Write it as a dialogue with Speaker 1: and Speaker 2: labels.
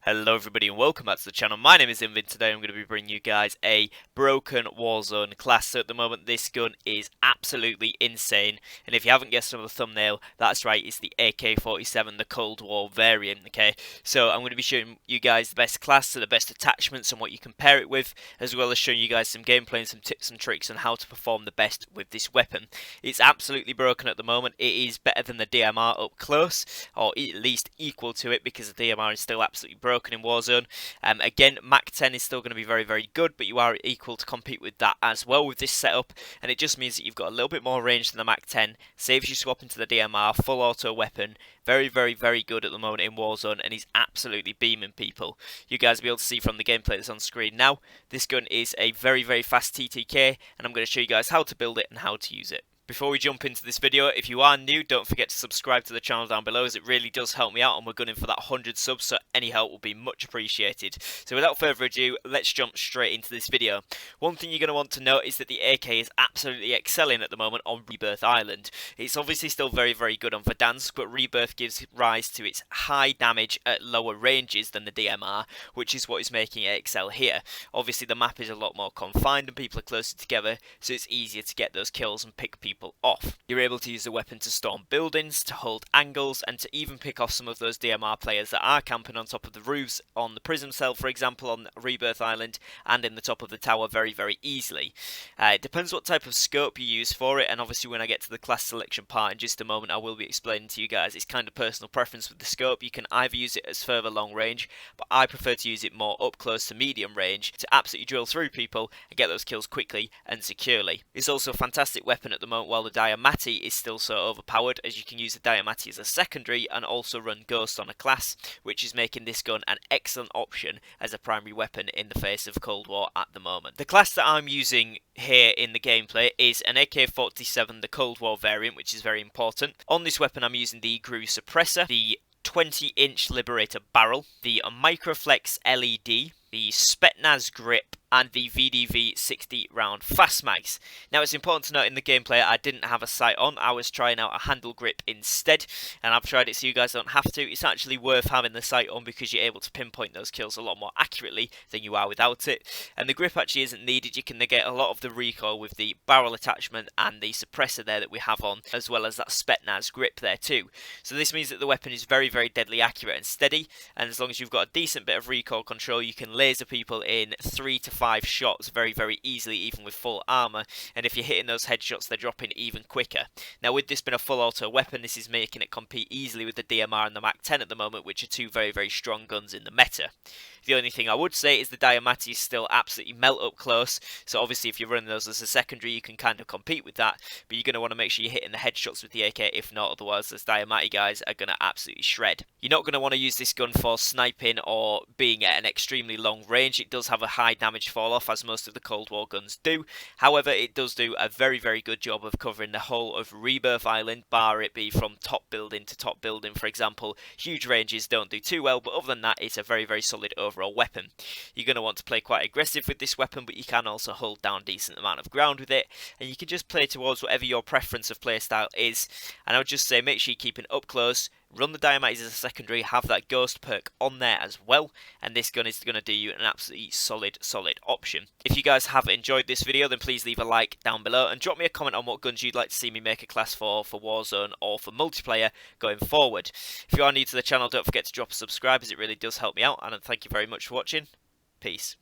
Speaker 1: Hello everybody and welcome back to the channel. My name is Invin. Today I'm going to be bringing you guys a broken Warzone class. So at the moment this gun is absolutely insane, and if you haven't guessed from the thumbnail, that's right, it's the AK-47, the Cold War variant, okay? So I'm going to be showing you guys the best class, so the best attachments and what you compare it with, as well as showing you guys some gameplay and some tips and tricks on how to perform the best with this weapon. It's absolutely broken at the moment. It is better than the DMR up close, or at least equal to it, because the DMR is still absolutely broken in Warzone. Again, Mach 10 is still going to be very, very good, but you are equal to compete with that as well with this setup, and it just means that you've got a little bit more range than the Mach 10, saves you swap into the DMR, full auto weapon, very, very, very good at the moment in Warzone, and he's absolutely beaming people. You guys will be able to see from the gameplay that's on screen now, this gun is a very, very fast TTK, and I'm going to show you guys how to build it and how to use it. Before we jump into this video, if you are new, don't forget to subscribe to the channel down below, as it really does help me out, and we're gunning for that 100 subs, so any help will be much appreciated. So without further ado, let's jump straight into this video. One thing you're going to want to note is that the AK is absolutely excelling at the moment on Rebirth Island. It's obviously still very, very good on Verdansk, but Rebirth gives rise to its high damage at lower ranges than the DMR, which is what is making it excel here. Obviously the map is a lot more confined and people are closer together, so it's easier to get those kills and pick people off. You're able to use the weapon to storm buildings, to hold angles, and to even pick off some of those DMR players that are camping on top of the roofs on the prison cell, for example, on Rebirth Island, and in the top of the tower very, very easily. It depends what type of scope you use for it, and obviously when I get to the class selection part in just a moment, I will be explaining to you guys. It's kind of personal preference with the scope. You can either use it as further long range, but I prefer to use it more up close to medium range to absolutely drill through people and get those kills quickly and securely. It's also a fantastic weapon at the moment, while the Diamatti is still so overpowered, as you can use the Diamatti as a secondary and also run Ghost on a class, which is making this gun an excellent option as a primary weapon in the face of Cold War at the moment. The class that I'm using here in the gameplay is an AK-47, the Cold War variant, which is very important. On this weapon I'm using the GRU suppressor, the 20-inch Liberator barrel, the Microflex LED, the Spetsnaz grip, and the VDV 60 round fast mags. Now it's important to note in the gameplay I didn't have a sight on, I was trying out a handle grip instead, and I've tried it so you guys don't have to. It's actually worth having the sight on because you're able to pinpoint those kills a lot more accurately than you are without it, and the grip actually isn't needed. You can negate a lot of the recoil with the barrel attachment and the suppressor there that we have on, as well as that Spetsnaz grip there too. So this means that the weapon is very, very deadly accurate and steady, and as long as you've got a decent bit of recoil control, you can laser people in 3 to 5 shots very, very easily, even with full armor, and if you're hitting those headshots, they're dropping even quicker. Now with this being a full auto weapon, this is making it compete easily with the DMR and the Mach 10 at the moment, which are two very, very strong guns in the meta. The only thing I would say is the Diamatti is still absolutely melt up close, so obviously if you're running those as a secondary, you can kind of compete with that, but you're going to want to make sure you're hitting the headshots with the AK. If not, otherwise those Diamatti guys are going to absolutely shred. You're not going to want to use this gun for sniping or being at an extremely long range. It does have a high damage fall off, as most of the Cold War guns do. However, it does do a very, very good job of covering the whole of Rebirth Island, bar it be from top building to top building, for example. Huge ranges don't do too well, but other than that, it's a very, very solid overall weapon. You're going to want to play quite aggressive with this weapon, but you can also hold down a decent amount of ground with it, and you can just play towards whatever your preference of playstyle is. And I would just say make sure you keep it up close, run the Diamattis as a secondary, have that Ghost perk on there as well, and this gun is going to do you an absolutely solid option. If you guys have enjoyed this video, then please leave a like down below and drop me a comment on what guns you'd like to see me make a class for Warzone or for multiplayer going forward. If you are new to the channel, don't forget to drop a subscribe, as it really does help me out, and thank you very much for watching. Peace.